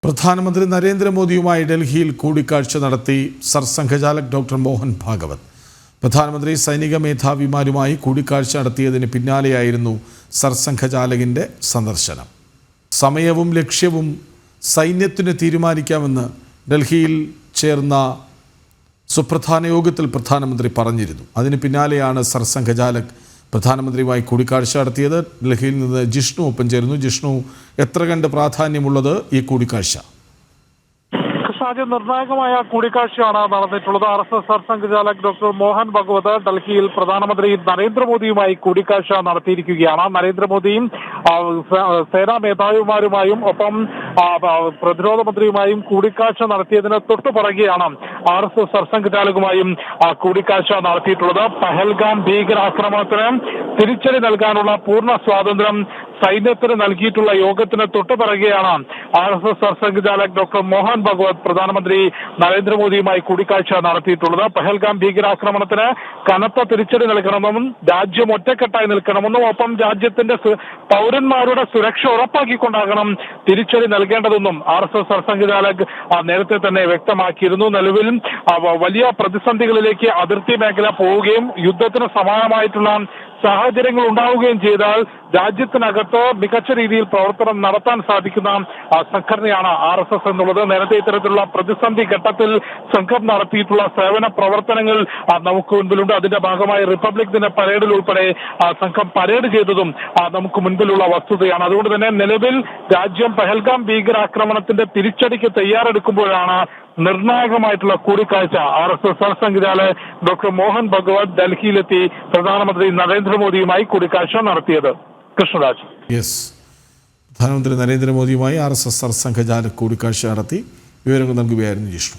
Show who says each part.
Speaker 1: പ്രധാനമന്ത്രി നരേന്ദ്രമോദിയുമായി ഡൽഹിയിൽ കൂടിക്കാഴ്ച നടത്തി സർസംഘചാലക് ഡോക്ടർ മോഹൻ ഭാഗവത്. പ്രധാനമന്ത്രി സൈനിക മേധാവിമാരുമായി കൂടിക്കാഴ്ച നടത്തിയതിന് പിന്നാലെയായിരുന്നു സർസംഘചാലകിൻ്റെ സന്ദർശനം. സമയവും ലക്ഷ്യവും സൈന്യത്തിന് തീരുമാനിക്കാമെന്ന് ഡൽഹിയിൽ ചേർന്ന സുപ്രധാന യോഗത്തിൽ പ്രധാനമന്ത്രി പറഞ്ഞിരുന്നു. അതിന് പിന്നാലെയാണ് സർസംഘചാലക് പ്രധാനമന്ത്രിയുമായി കൂടിക്കാഴ്ച നടത്തിയത്. ഡൽഹിയിൽ നിന്ന് ജിഷ്ണു ഒപ്പം ചേരുന്നു. ജിഷ്ണു, എത്ര കണ്ട് പ്രാധാന്യമുള്ളത് ഈ കൂടിക്കാഴ്ച?
Speaker 2: നിർണായകമായ കൂടിക്കാഴ്ചയാണ് നടന്നിട്ടുള്ളത്. RSS സർസംഘചാലക് ഡോക്ടർ മോഹൻ ഭഗവത് ഡൽഹിയിൽ പ്രധാനമന്ത്രി നരേന്ദ്രമോദിയുമായി കൂടിക്കാഴ്ച നടത്തിയിരിക്കുകയാണ്. നരേന്ദ്രമോദിയും സേനാ മേധാവിമാരുമായും ഒപ്പം പ്രതിരോധ മന്ത്രിയുമായും കൂടിക്കാഴ്ച നടത്തിയതിന് തൊട്ടു പുറകെയാണ് RSS സർസംഘചാലകുമായും കൂടിക്കാഴ്ച നടത്തിയിട്ടുള്ളത്. പഹൽഗാം ഭീകരാക്രമണത്തിന് തിരിച്ചടി നൽകാനുള്ള പൂർണ്ണ സ്വാതന്ത്ര്യം സൈന്യത്തിന് നൽകിയിട്ടുള്ള യോഗത്തിന് തൊട്ടു പിറകെയാണ് RSS സർസംഘചാലക് ഡോക്ടർ മോഹൻ ഭഗവത് പ്രധാനമന്ത്രി നരേന്ദ്രമോദിയുമായി കൂടിക്കാഴ്ച നടത്തിയിട്ടുള്ളത്. പഹൽഗാം ഭീകരാക്രമണത്തിന് കനത്ത തിരിച്ചടി നൽകണമെന്നും രാജ്യം ഒറ്റക്കെട്ടായി നിൽക്കണമെന്നും ഒപ്പം രാജ്യത്തിന്റെ പൗരന്മാരുടെ സുരക്ഷ ഉറപ്പാക്കിക്കൊണ്ടാകണം തിരിച്ചടി നൽകേണ്ടതെന്നും RSS സർസംഘചാലക് നേരത്തെ തന്നെ വ്യക്തമാക്കിയിരുന്നു. നിലവിൽ വലിയ പ്രതിസന്ധികളിലേക്ക് അതിർത്തി മേഖല പോവുകയും യുദ്ധത്തിന് സമാനമായിട്ടുള്ള സാഹചര്യങ്ങൾ ഉണ്ടാവുകയും ചെയ്താൽ രാജ്യത്തിനകത്ത് മികച്ച രീതിയിൽ പ്രവർത്തനം നടത്താൻ സാധിക്കുന്ന സംഘടനയാണ് RSS എന്നുള്ളത്. നേരത്തെ ഇത്തരത്തിലുള്ള പ്രതിസന്ധി ഘട്ടത്തിൽ സംഘം നടത്തിയിട്ടുള്ള സേവന പ്രവർത്തനങ്ങൾ നമുക്ക് മുൻപിലുണ്ട്. അതിന്റെ ഭാഗമായി റിപ്പബ്ലിക് ദിന പരേഡിൽ ഉൾപ്പെടെ സംഘം പരേഡ് ചെയ്തതും നമുക്ക് മുൻപിലുള്ള വസ്തുതയാണ്. അതുകൊണ്ട് തന്നെ നിലവിൽ രാജ്യം പഹൽഗാം ഭീകരാക്രമണത്തിന്റെ തിരിച്ചടിക്ക് തയ്യാറെടുക്കുമ്പോഴാണ് നിർണായകമായിട്ടുള്ള കൂടിക്കാഴ്ച RSS സർസംഘചാലക് ഡോക്ടർ മോഹൻ ഭഗവത് ഡൽഹിയിലെത്തി പ്രധാനമന്ത്രി നരേന്ദ്രമോദിയുമായി കൂടിക്കാഴ്ച നടത്തിയത്. കൃഷ്ണരാജ്.
Speaker 1: പ്രധാനമന്ത്രി നരേന്ദ്രമോദിയുമായി RSS സർസംഘചാലക് കൂടിക്കാഴ്ച നടത്തി വിവരങ്ങൾ നൽകുകയായിരുന്നു ജിഷ്ണു.